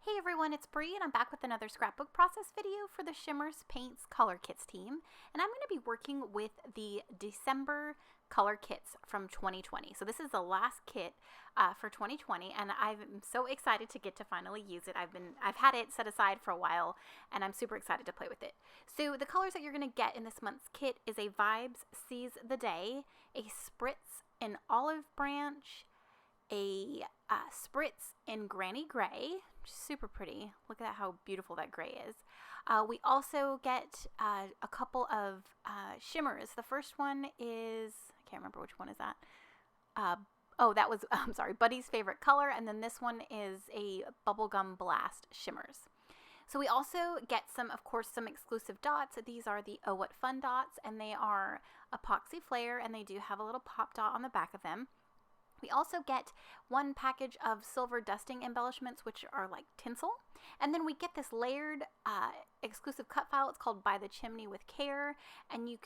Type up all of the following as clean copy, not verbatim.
Hey everyone, it's Bree and I'm back with another scrapbook process video for the Shimmers Paints Color Kits team. And I'm going to be working with the December color kits from 2020. So this is the last kit for 2020 and I'm so excited to get to finally use it. I've had it set aside for a while and I'm super excited to play with it. So the colors that you're going to get in this month's kit is a Vibes Seize the Day, a Spritz in Olive Branch, a Spritz in Granny Gray, super pretty. Look at how beautiful that gray is. We also get a couple of shimmers. The first one is, I can't remember which one is that. That was, I'm sorry, Buddy's favorite color. And then this one is a Bubblegum Blast shimmers. So we also get some exclusive dots. These are the Oh What Fun dots, and they are epoxy flare, and they do have a little pop dot on the back of them. We also get one package of silver dusting embellishments, which are like tinsel. And then we get this layered exclusive cut file. It's called By the Chimney with Care. And you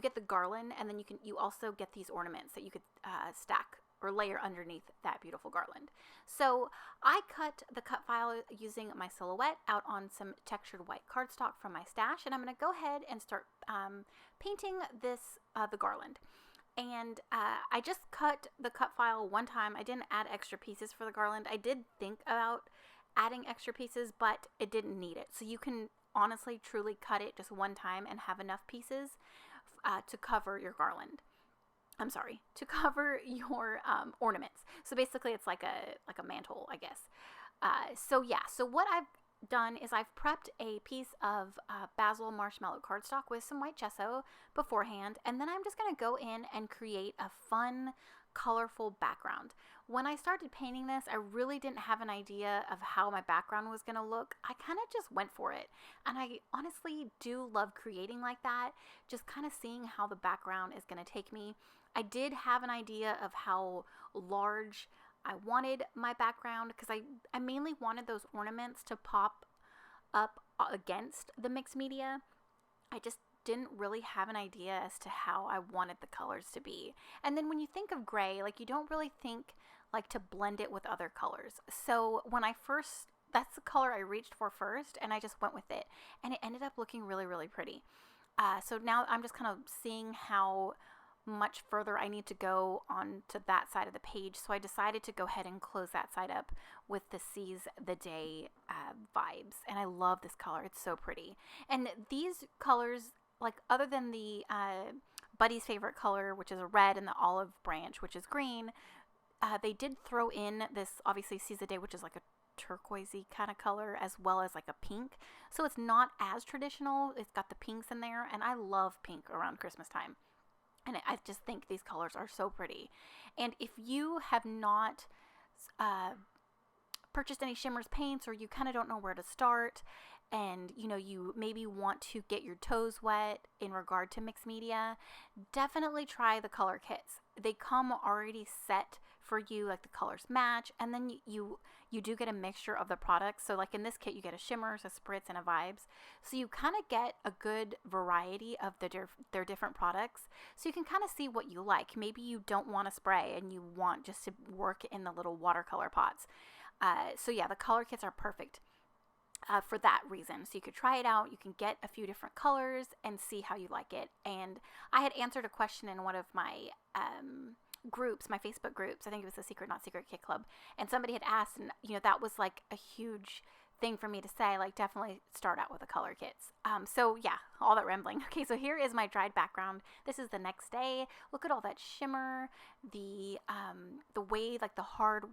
get the garland, and then you also get these ornaments that you could stack or layer underneath that beautiful garland. So I cut the cut file using my silhouette out on some textured white cardstock from my stash. And I'm going to go ahead and start painting the garland. And I just cut the cut file one time. I didn't add extra pieces for the garland. I did think about adding extra pieces, but it didn't need it. So you can honestly, truly cut it just one time and have enough pieces to cover your garland. I'm sorry, to cover your ornaments. So basically it's like a mantle, I guess. So what I've done is I've prepped a piece of basil marshmallow cardstock with some white gesso beforehand, and then I'm just going to go in and create a fun, colorful background. When I started painting this, I really didn't have an idea of how my background was going to look. I kind of just went for it, and I honestly do love creating like that, just kind of seeing how the background is going to take me. I did have an idea of how large I wanted my background, because I mainly wanted those ornaments to pop up against the mixed media. I just didn't really have an idea as to how I wanted the colors to be. And then when you think of gray, like, you don't really think like to blend it with other colors. So when that's the color I reached for first, and I just went with it, and it ended up looking really, really pretty. So now I'm just kind of seeing how much further I need to go on to that side of the page. So I decided to go ahead and close that side up with the Seize the Day vibes. And I love this color. It's so pretty. And these colors, like, other than the Buddy's favorite color, which is a red, and the Olive Branch, which is green, they did throw in this, obviously, Seize the Day, which is like a turquoisey kind of color, as well as like a pink. So it's not as traditional. It's got the pinks in there, and I love pink around Christmas time. And I just think these colors are so pretty. And if you have not purchased any Shimmers paints, or you kind of don't know where to start, and you maybe want to get your toes wet in regard to mixed media, definitely try the color kits. They come already set for you, like the colors match, and then you do get a mixture of the products. So like in this kit, you get a Shimmers, a Spritz, and a Vibes. So you kind of get a good variety of their different products. So you can kind of see what you like. Maybe you don't want to spray and you want just to work in the little watercolor pots. The color kits are perfect for that reason. So you could try it out. You can get a few different colors and see how you like it. And I had answered a question in one of my groups, my Facebook groups. I think it was the Secret Not Secret Kit Club. And somebody had asked, and that was like a huge thing for me to say, like, definitely start out with the color kits. All that rambling. Okay, so here is my dried background. This is the next day. Look at all that shimmer, the way, like, the hard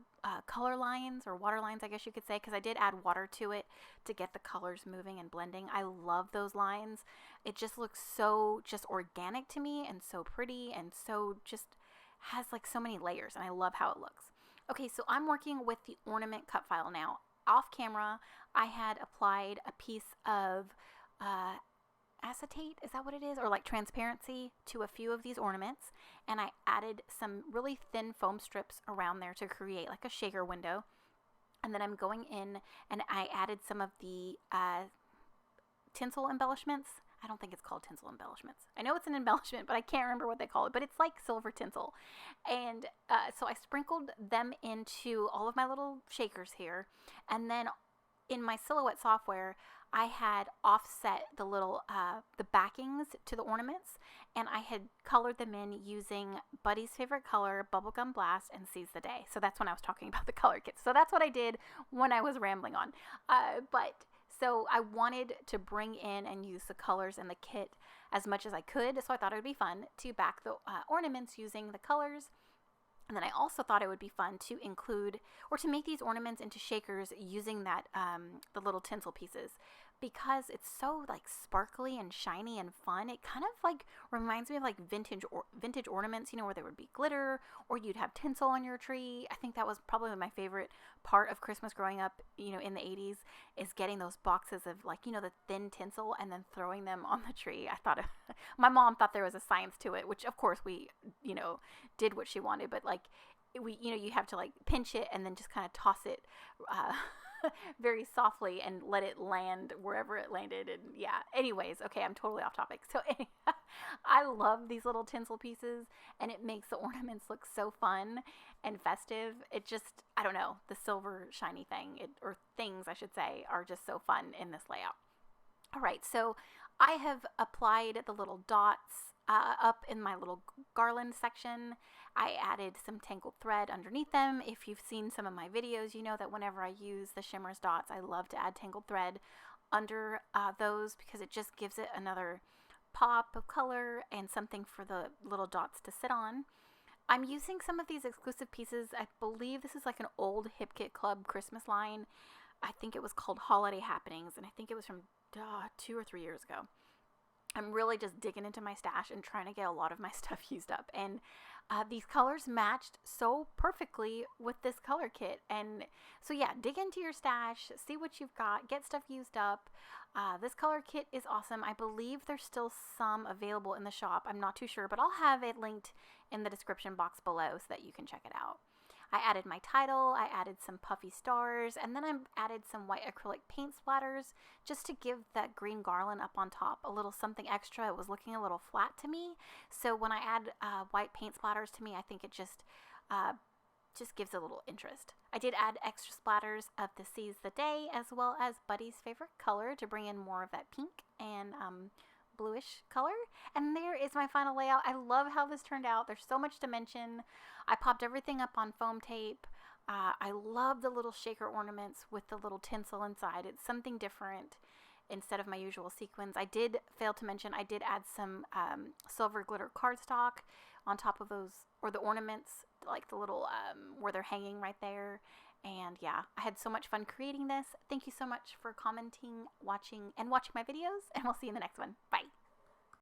color lines, or water lines, I guess you could say, because I did add water to it to get the colors moving and blending. I love those lines. It just looks so just organic to me, and so pretty, and so just has like so many layers, and I love how it looks. Okay, so I'm working with the ornament cut file now. Off camera, I had applied a piece of acetate, is that what it is? Or like transparency to a few of these ornaments, and I added some really thin foam strips around there to create like a shaker window. And then I'm going in and I added some of the tinsel embellishments. I don't think it's called tinsel embellishments. I know it's an embellishment, but I can't remember what they call it, but it's like silver tinsel. And so I sprinkled them into all of my little shakers here, and then in my Silhouette software, I had offset the little, the backings to the ornaments, and I had colored them in using Buddy's favorite color, Bubblegum Blast, and Seize the Day. So that's when I was talking about the color kits. So that's what I did when I was rambling on. So I wanted to bring in and use the colors in the kit as much as I could. So I thought it would be fun to back the ornaments using the colors. And then I also thought it would be fun to include, or to make these ornaments into shakers using that, the little tinsel pieces. Because it's so like sparkly and shiny and fun, it kind of like reminds me of like vintage ornaments, you know, where there would be glitter or you'd have tinsel on your tree. I think that was probably my favorite part of Christmas growing up, you know, in the 80s, is getting those boxes of like, you know, the thin tinsel and then throwing them on the tree. I thought my mom thought there was a science to it, which of course we, you know, did what she wanted, but like you know, you have to like pinch it and then just kind of toss it very softly and let it land wherever it landed. And yeah, anyways, okay, I'm totally off topic. So I love these little tinsel pieces, and it makes the ornaments look so fun and festive. It just, I don't know, the silver shiny thing, or things I should say, are just so fun in this layout. All right, so I have applied the little dots up in my little garland section. I added some tangled thread underneath them. If you've seen some of my videos, you know that whenever I use the Shimmers dots, I love to add tangled thread under those, because it just gives it another pop of color and something for the little dots to sit on. I'm using some of these exclusive pieces. I believe this is like an old Hip Kit Club Christmas line. I think it was called Holiday Happenings, and I think it was from 2 or 3 years ago. I'm really just digging into my stash and trying to get a lot of my stuff used up. And these colors matched so perfectly with this color kit. And so yeah, dig into your stash, see what you've got, get stuff used up. This color kit is awesome. I believe there's still some available in the shop. I'm not too sure, but I'll have it linked in the description box below so that you can check it out. I added my title, I added some puffy stars, and then I added some white acrylic paint splatters just to give that green garland up on top a little something extra. It was looking a little flat to me, so when I add white paint splatters to me, I think it just gives a little interest. I did add extra splatters of the Seize the Day as well as Buddy's favorite color to bring in more of that pink and bluish color. And there is my final layout. I love how this turned out. There's so much to mention. I popped everything up on foam tape. I love the little shaker ornaments with the little tinsel inside. It's something different instead of my usual sequins. I did fail to mention I did add some silver glitter cardstock on top of those, or the ornaments, like the little where they're hanging right there. And yeah, I had so much fun creating this. Thank you so much for commenting, watching my videos, and we'll see you in the next one. Bye.